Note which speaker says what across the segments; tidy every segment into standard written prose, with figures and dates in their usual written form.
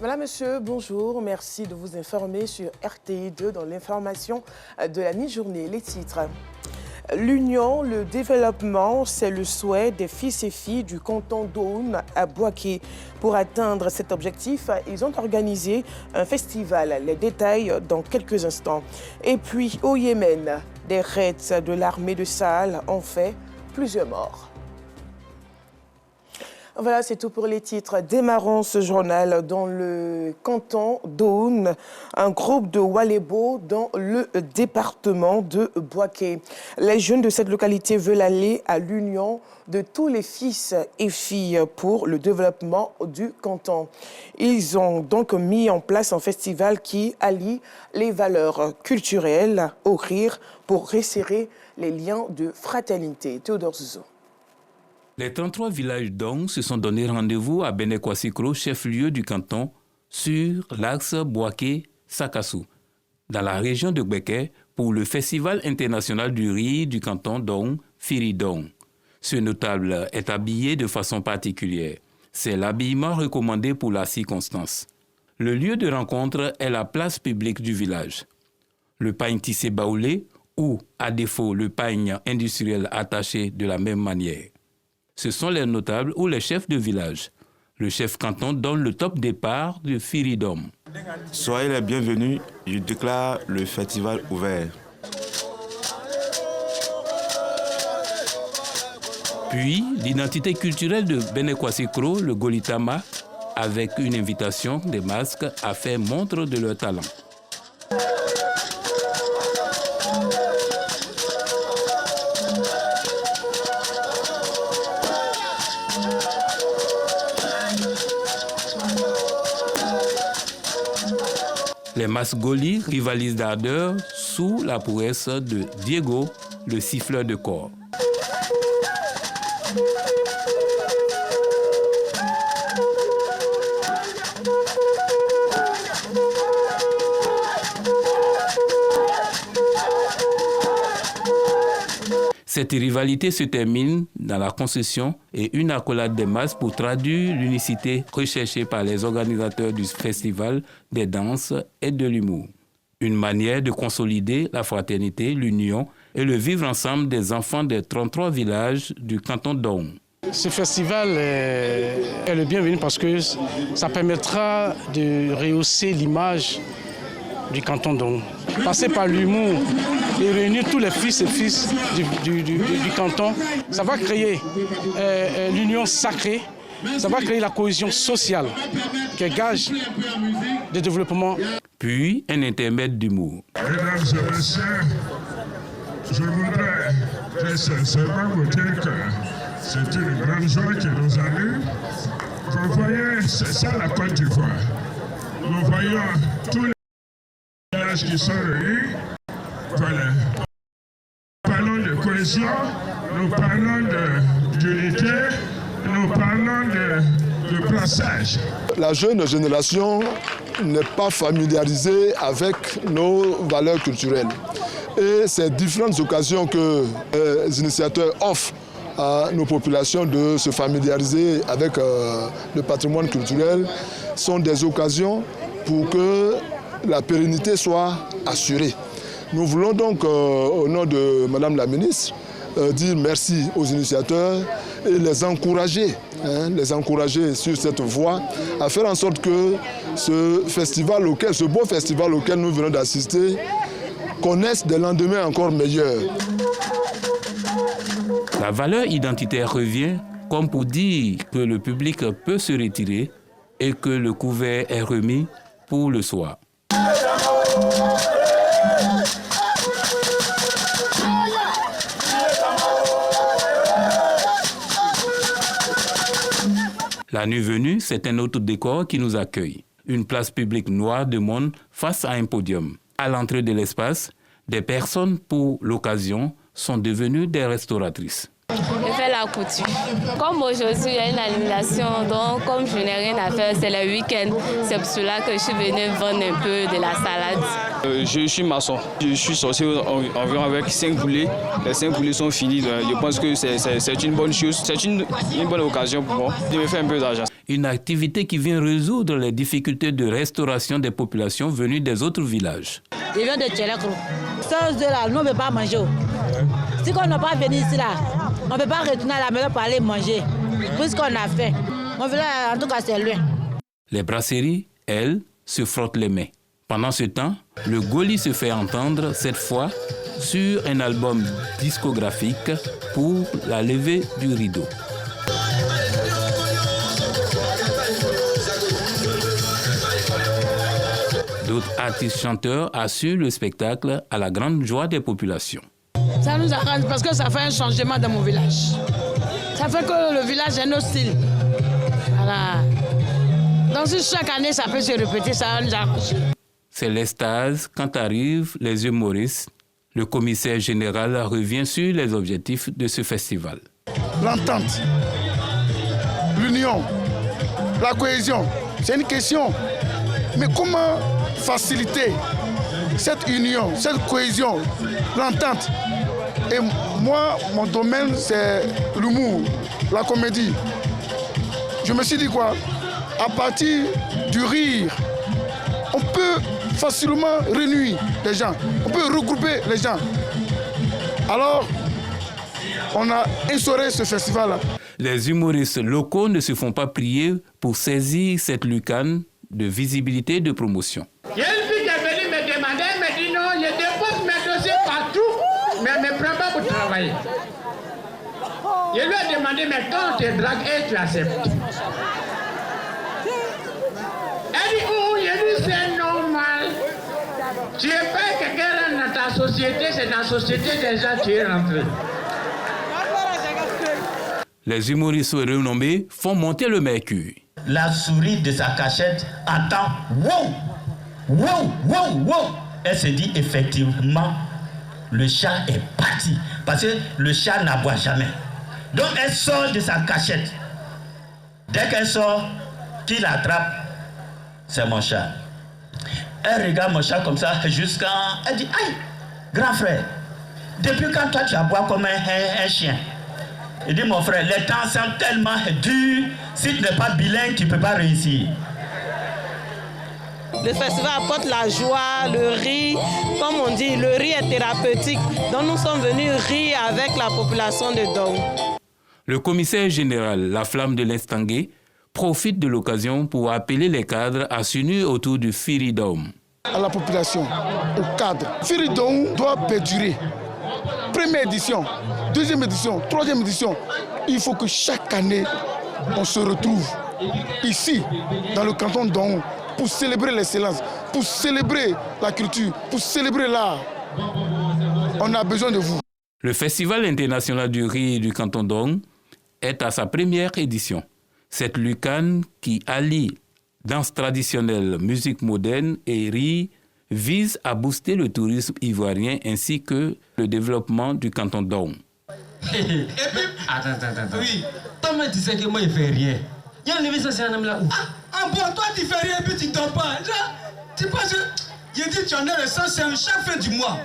Speaker 1: Voilà, monsieur, bonjour. Merci de vous informer sur RTI2 dans l'information de la mi-journée. Les titres. L'union, le développement, c'est le souhait des fils et filles du canton d'Oun à Bouaké. Pour atteindre cet objectif, ils ont organisé un festival. Les détails dans quelques instants. Et puis, au Yémen, des raids de l'armée de Sahel ont fait plusieurs morts. Voilà, c'est tout pour les titres. Démarrons ce journal dans le canton d'Oun, un groupe de Walébo dans le département de Bouaké. Les jeunes de cette localité veulent aller à l'union de tous les fils et filles pour le développement du canton. Ils ont donc mis en place un festival qui allie les valeurs culturelles au rire pour resserrer les liens de fraternité. Théodore Zouzou.
Speaker 2: Les 33 villages d'Ong se sont donné rendez-vous à Benekwassikro, chef-lieu du canton, sur l'axe Bouaké-Sakassou, dans la région de Gbeke, pour le Festival international du riz du canton d'Ong, Firidong. Ce notable est habillé de façon particulière. C'est l'habillement recommandé pour la circonstance. Le lieu de rencontre est la place publique du village. Le pagne tissé baoulé ou, à défaut, le pagne industriel attaché de la même manière. Ce sont les notables ou les chefs de village. Le chef canton donne le top départ de Firidom.
Speaker 3: Soyez les bienvenus, je déclare le festival ouvert.
Speaker 2: Puis, l'identité culturelle de Benekwassikro, le Golitama, avec une invitation des masques, a fait montre de leur talent. Les Masgoli rivalisent d'ardeur sous la prouesse de Diego, le siffleur de corps. Cette rivalité se termine dans la concession et une accolade des masses pour traduire l'unicité recherchée par les organisateurs du festival des danses et de l'humour. Une manière de consolider la fraternité, l'union et le vivre ensemble des enfants des 33 villages du canton d'Oung.
Speaker 4: Ce festival est le bienvenu parce que ça permettra de rehausser l'image du canton d'Oung. Passer par l'humour et réunir tous les fils et filles du canton, ça va créer l'union sacrée, ça va créer la cohésion sociale qui est gage de développement.
Speaker 2: Puis un intermède d'humour.
Speaker 5: Mesdames et messieurs, je voudrais très sincèrement vous dire que c'est une grande joie qui nous allume. Vous voyez, c'est ça la Côte d'Ivoire. Nous voyons tous les villages qui sont réunis. Voilà. Nous parlons de cohésion, nous parlons d'unité, nous parlons de brassage.
Speaker 6: La jeune génération n'est pas familiarisée avec nos valeurs culturelles. Et ces différentes occasions que les initiateurs offrent à nos populations de se familiariser avec le patrimoine culturel sont des occasions pour que la pérennité soit assurée. Nous voulons donc, au nom de Madame la ministre, dire merci aux initiateurs et les encourager sur cette voie, à faire en sorte que ce beau festival auquel nous venons d'assister, connaisse des lendemains encore meilleurs.
Speaker 2: La valeur identitaire revient comme pour dire que le public peut se retirer et que le couvert est remis pour le soir. La nuit venue, c'est un autre décor qui nous accueille. Une place publique noire de monde face à un podium. À l'entrée de l'espace, des personnes pour l'occasion sont devenues des restauratrices.
Speaker 7: Je fais la couture. Comme aujourd'hui, il y a une animation, donc comme je n'ai rien à faire, c'est le week-end. C'est pour cela que je suis venue vendre un peu de la salade.
Speaker 8: Je suis maçon. Je suis sorti environ avec 5 boulets. Les 5 boulets sont finis. Je pense que c'est une bonne chose. C'est une bonne occasion pour moi de me faire un peu d'argent.
Speaker 2: Une activité qui vient résoudre les difficultés de restauration des populations venues des autres villages.
Speaker 9: Je viens de Tchelekro. Ces deux-là, nous ne pouvons pas manger. Si on n'a pas venu ici, là, on ne peut pas retourner à la maison pour aller manger, puisqu'on a faim. Mon village, en tout cas, c'est loin.
Speaker 2: Les brasseries, elles, se frottent les mains. Pendant ce temps, le Goli se fait entendre, cette fois, sur un album discographique pour la levée du rideau. D'autres artistes chanteurs assurent le spectacle à la grande joie des populations.
Speaker 10: Ça nous arrange parce que ça fait un changement dans mon village. Ça fait que le village est notre style. Voilà. Donc si chaque année ça peut se répéter, ça nous arrange.
Speaker 2: C'est l'extase quand arrivent les humoristes. Le commissaire général revient sur les objectifs de ce festival.
Speaker 11: L'entente, l'union, la cohésion, c'est une question. Mais comment faciliter cette union, cette cohésion, l'entente? Et moi, mon domaine, c'est l'humour, la comédie. Je me suis dit quoi? À partir du rire, on peut facilement réunir les gens, on peut regrouper les gens. Alors, on a instauré ce festival-là.
Speaker 2: Les humoristes locaux ne se font pas prier pour saisir cette lucane de visibilité et de promotion.
Speaker 12: Il y a une fille qui est venue me demander, elle me dit non, je dépose mes dossiers partout, mais elle ne me prend pas pour travailler. Je lui ai demandé, mais quand on te drague et tu acceptes. Elle dit, oh, je dis, c'est normal. Tu n'es pas quelqu'un dans ta société, c'est dans la société déjà tu es rentré.
Speaker 2: Les humoristes renommés font monter le mercure.
Speaker 13: La souris de sa cachette attend wow, wow, wow, wow. Elle se dit effectivement, le chat est parti. Parce que le chat n'aboie jamais. Donc elle sort de sa cachette. Dès qu'elle sort, qui l'attrape? C'est mon chat. Elle regarde mon chat comme ça jusqu'à... Elle dit, aïe, grand frère, depuis quand toi tu aboies comme un chien? Il dit, mon frère, les temps sont tellement durs, si tu n'es pas bilingue, tu ne peux pas réussir.
Speaker 14: Le festival apporte la joie, le rire. Comme on dit, le rire est thérapeutique. Donc nous sommes venus rire avec la population de Dong.
Speaker 2: Le commissaire général, la flamme de l'Instangué, profite de l'occasion pour appeler les cadres à s'unir autour du Firidom.
Speaker 11: À la population, aux cadres, Firidom doit perdurer. Première édition, deuxième édition, troisième édition. Il faut que chaque année, on se retrouve ici, dans le canton d'Ong, pour célébrer l'excellence, pour célébrer la culture, pour célébrer l'art. On a besoin de vous.
Speaker 2: Le Festival international du riz du canton d'Ong est à sa première édition. Cette lucane qui allie danse traditionnelle, musique moderne et riz vise à booster le tourisme ivoirien ainsi que le développement du canton d'Ong.
Speaker 15: Et puis, attends. Oui, toi-même tu sais que moi je fais rien. Il y a un ça c'est un homme là où? Ah bon, toi tu fais rien et puis tu dors pas. Tu penses que j'ai dit tu en as le sang, c'est chaque fin du mois.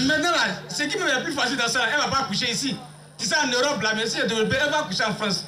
Speaker 15: Maintenant là, ce qui me fait plus facile dans ça, elle va pas coucher ici. Tu sais en Europe là, mais si elle développe, elle va coucher en France.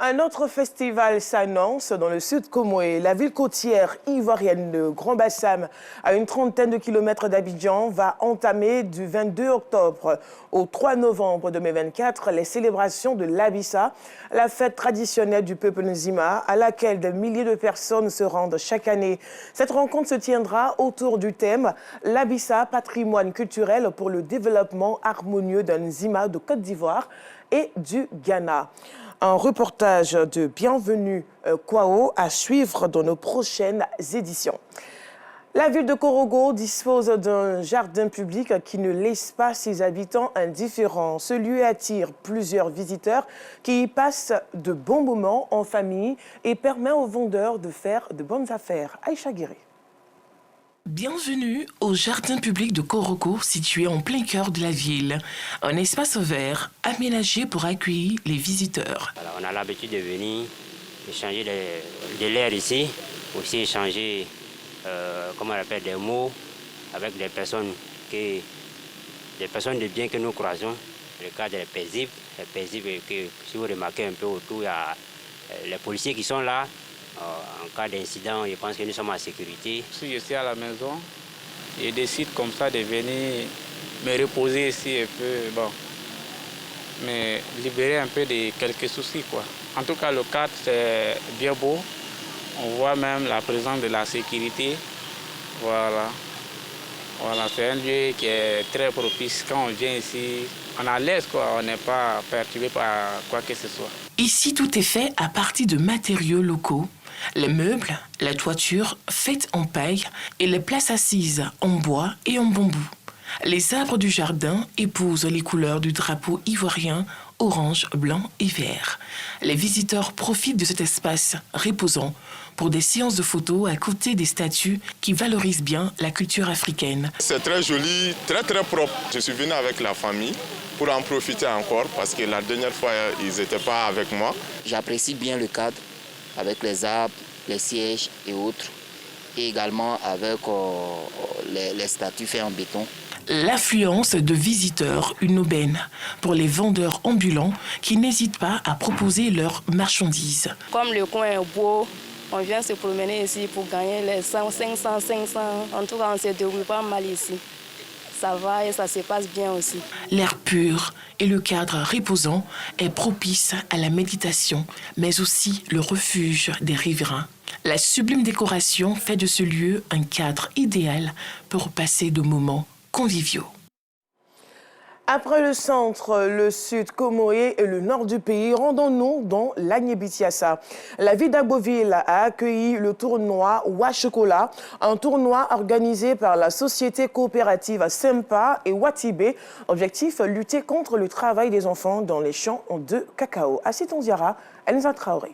Speaker 1: Un autre festival s'annonce dans le sud Comoé. La ville côtière ivoirienne de Grand-Bassam, à une trentaine de kilomètres d'Abidjan, va entamer du 22 octobre au 3 novembre 2024 les célébrations de l'Abissa, la fête traditionnelle du peuple Nzima, à laquelle des milliers de personnes se rendent chaque année. Cette rencontre se tiendra autour du thème « L'Abissa, patrimoine culturel pour le développement harmonieux d'un Nzima de Côte d'Ivoire et du Ghana ». Un reportage de Bienvenue Kwao à suivre dans nos prochaines éditions. La ville de Korogo dispose d'un jardin public qui ne laisse pas ses habitants indifférents. Ce lieu attire plusieurs visiteurs qui y passent de bons moments en famille et permet aux vendeurs de faire de bonnes affaires. Aïcha Guiré. Bienvenue au jardin public de Koroko, situé en plein cœur de la ville. Un espace vert aménagé pour accueillir les visiteurs.
Speaker 16: Alors, on a l'habitude de venir échanger de l'air ici, aussi échanger comment on appelle, des mots avec des personnes de bien que nous croisons. Le cadre est paisible. Que, si vous remarquez un peu autour, il y a les policiers qui sont là. En cas d'incident, je pense que nous sommes en sécurité.
Speaker 17: Si je suis à la maison, je décide comme ça de venir me reposer ici un peu, mais libérer un peu de quelques soucis, quoi. En tout cas, le cadre, c'est bien beau. On voit même la présence de la sécurité. Voilà, c'est un lieu qui est très propice. Quand on vient ici, on est à l'aise, quoi. On n'est pas perturbé par quoi que ce soit.
Speaker 1: Ici, tout est fait à partir de matériaux locaux. Les meubles, la toiture faite en paille et les places assises en bois et en bambou. Les arbres du jardin épousent les couleurs du drapeau ivoirien, orange, blanc et vert. Les visiteurs profitent de cet espace reposant pour des séances de photos à côté des statues qui valorisent bien la culture africaine.
Speaker 18: C'est très joli, très propre. Je suis venu avec la famille pour en profiter encore parce que la dernière fois, ils n'étaient pas avec moi.
Speaker 19: J'apprécie bien le cadre avec les arbres, les sièges et autres, et également avec les statues faites en béton.
Speaker 1: L'affluence de visiteurs, une aubaine pour les vendeurs ambulants qui n'hésitent pas à proposer leurs marchandises.
Speaker 7: Comme le coin est beau, on vient se promener ici pour gagner les 100, 500. En tout cas, on ne se débrouille pas mal ici. Ça va et ça se passe bien aussi.
Speaker 1: L'air pur et le cadre reposant est propice à la méditation, mais aussi le refuge des riverains. La sublime décoration fait de ce lieu un cadre idéal pour passer de moments conviviaux. Après le centre, le sud, Comoé et le nord du pays, rendons-nous dans l'Agnébitiassa. La ville d'Agboville a accueilli le tournoi Ouachokola, un tournoi organisé par la société coopérative Sempa et Watibé. Objectif, lutter contre le travail des enfants dans les champs de cacao. Assit Onziara, Elsa Traoré.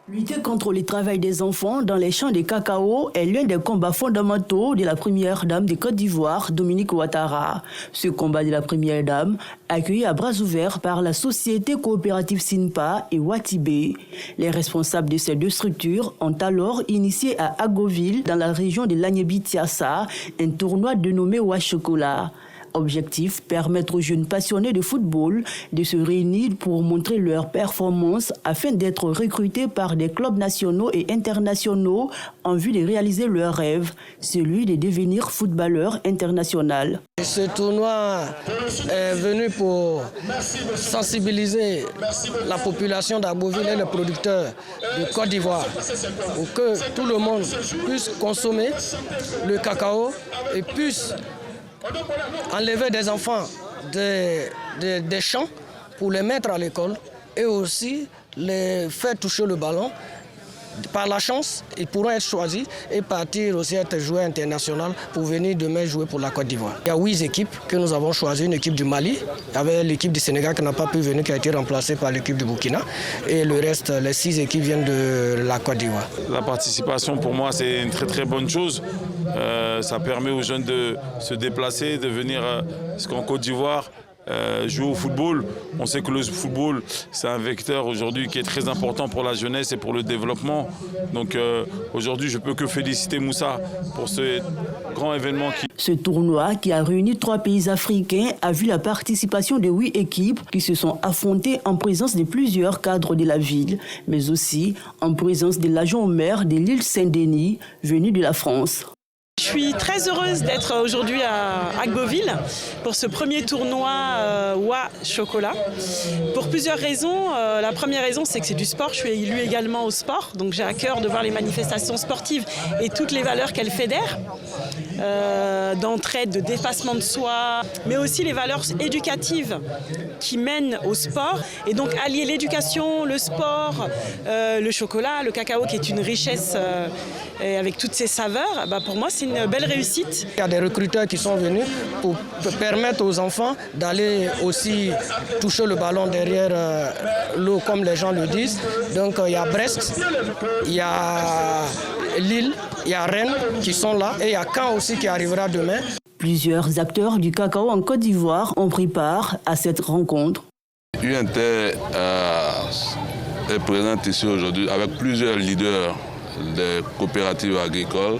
Speaker 20: Lutter contre le travail des enfants dans les champs de cacao est l'un des combats fondamentaux de la première dame de Côte d'Ivoire, Dominique Ouattara. Ce combat de la première dame, accueilli à bras ouverts par la société coopérative Simpa et Watibé. Les responsables de ces deux structures ont alors initié à Agoville, dans la région de l'Agnébitiassa, un tournoi dénommé Ouachokola. Objectif, permettre aux jeunes passionnés de football de se réunir pour montrer leurs performances afin d'être recrutés par des clubs nationaux et internationaux en vue de réaliser leur rêve, celui de devenir footballeur international.
Speaker 21: Ce tournoi est venu pour sensibiliser la population d'Agboville et les producteurs de Côte d'Ivoire pour que tout le monde puisse consommer le cacao et puisse enlever des enfants des champs pour les mettre à l'école et aussi les faire toucher le ballon. Par la chance, ils pourront être choisis et partir aussi être joueurs internationaux pour venir demain jouer pour la Côte d'Ivoire. Il y a 8 équipes que nous avons choisies, une équipe du Mali, avec l'équipe du Sénégal qui n'a pas pu venir, qui a été remplacée par l'équipe du Burkina. Et le reste, les 6 équipes viennent de la Côte d'Ivoire.
Speaker 3: La participation pour moi c'est une très bonne chose. Ça permet aux jeunes de se déplacer, de venir en Côte d'Ivoire. Jouer au football. On sait que le football, c'est un vecteur aujourd'hui qui est très important pour la jeunesse et pour le développement. Donc aujourd'hui, je peux que féliciter Moussa pour ce grand événement.
Speaker 20: Ce tournoi qui a réuni 3 pays africains a vu la participation de 8 équipes qui se sont affrontées en présence de plusieurs cadres de la ville, mais aussi en présence de l'adjoint au maire de l'île Saint-Denis, venu de la France.
Speaker 14: Je suis très heureuse d'être aujourd'hui à Agboville pour ce premier tournoi Ouachokola. Pour plusieurs raisons. La première raison, c'est que c'est du sport. Je suis élue également au sport, donc j'ai à cœur de voir les manifestations sportives et toutes les valeurs qu'elles fédèrent. d'entraide, de dépassement de soi, mais aussi les valeurs éducatives qui mènent au sport. Et donc allier l'éducation, le sport, le chocolat, le cacao qui est une richesse avec toutes ses saveurs, pour moi c'est une belle réussite.
Speaker 21: Il y a des recruteurs qui sont venus pour permettre aux enfants d'aller aussi toucher le ballon derrière l'eau comme les gens le disent. Donc il y a Brest, il y a Lille, il y a Rennes qui sont là et il y a Caen aussi qui arrivera demain.
Speaker 20: Plusieurs acteurs du cacao en Côte d'Ivoire ont pris part à cette rencontre.
Speaker 4: UNTER est présente ici aujourd'hui avec plusieurs leaders des coopératives agricoles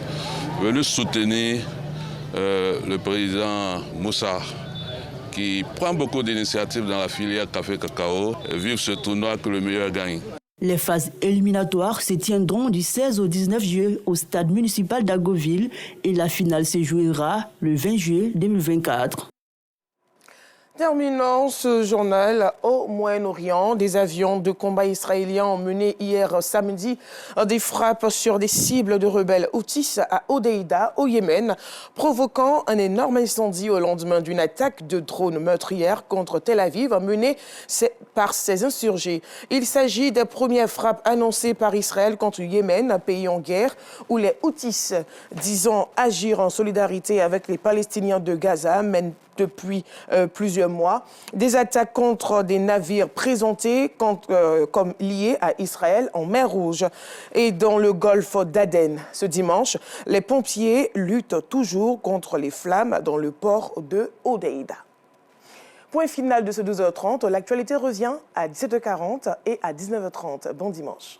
Speaker 4: venus soutenir le président Moussa qui prend beaucoup d'initiatives dans la filière café-cacao et vivre ce tournoi que le meilleur gagne.
Speaker 20: Les phases éliminatoires se tiendront du 16 au 19 juillet au stade municipal d'Agoville et la finale se jouera le 20 juillet 2024.
Speaker 1: Terminons ce journal au Moyen-Orient. Des avions de combat israéliens ont mené hier samedi des frappes sur des cibles de rebelles houthis à Hodeïda, au Yémen, provoquant un énorme incendie au lendemain d'une attaque de drones meurtrière contre Tel Aviv menée par ces insurgés. Il s'agit des premières frappes annoncées par Israël contre le Yémen, un pays en guerre où les houthis, disant agir en solidarité avec les Palestiniens de Gaza, mènent depuis plusieurs mois. Des attaques contre des navires présentés comme liés à Israël en mer Rouge et dans le golfe d'Aden. Ce dimanche, les pompiers luttent toujours contre les flammes dans le port de Hodeïda. Point final de ce 12h30. L'actualité revient à 17h40 et à 19h30. Bon dimanche.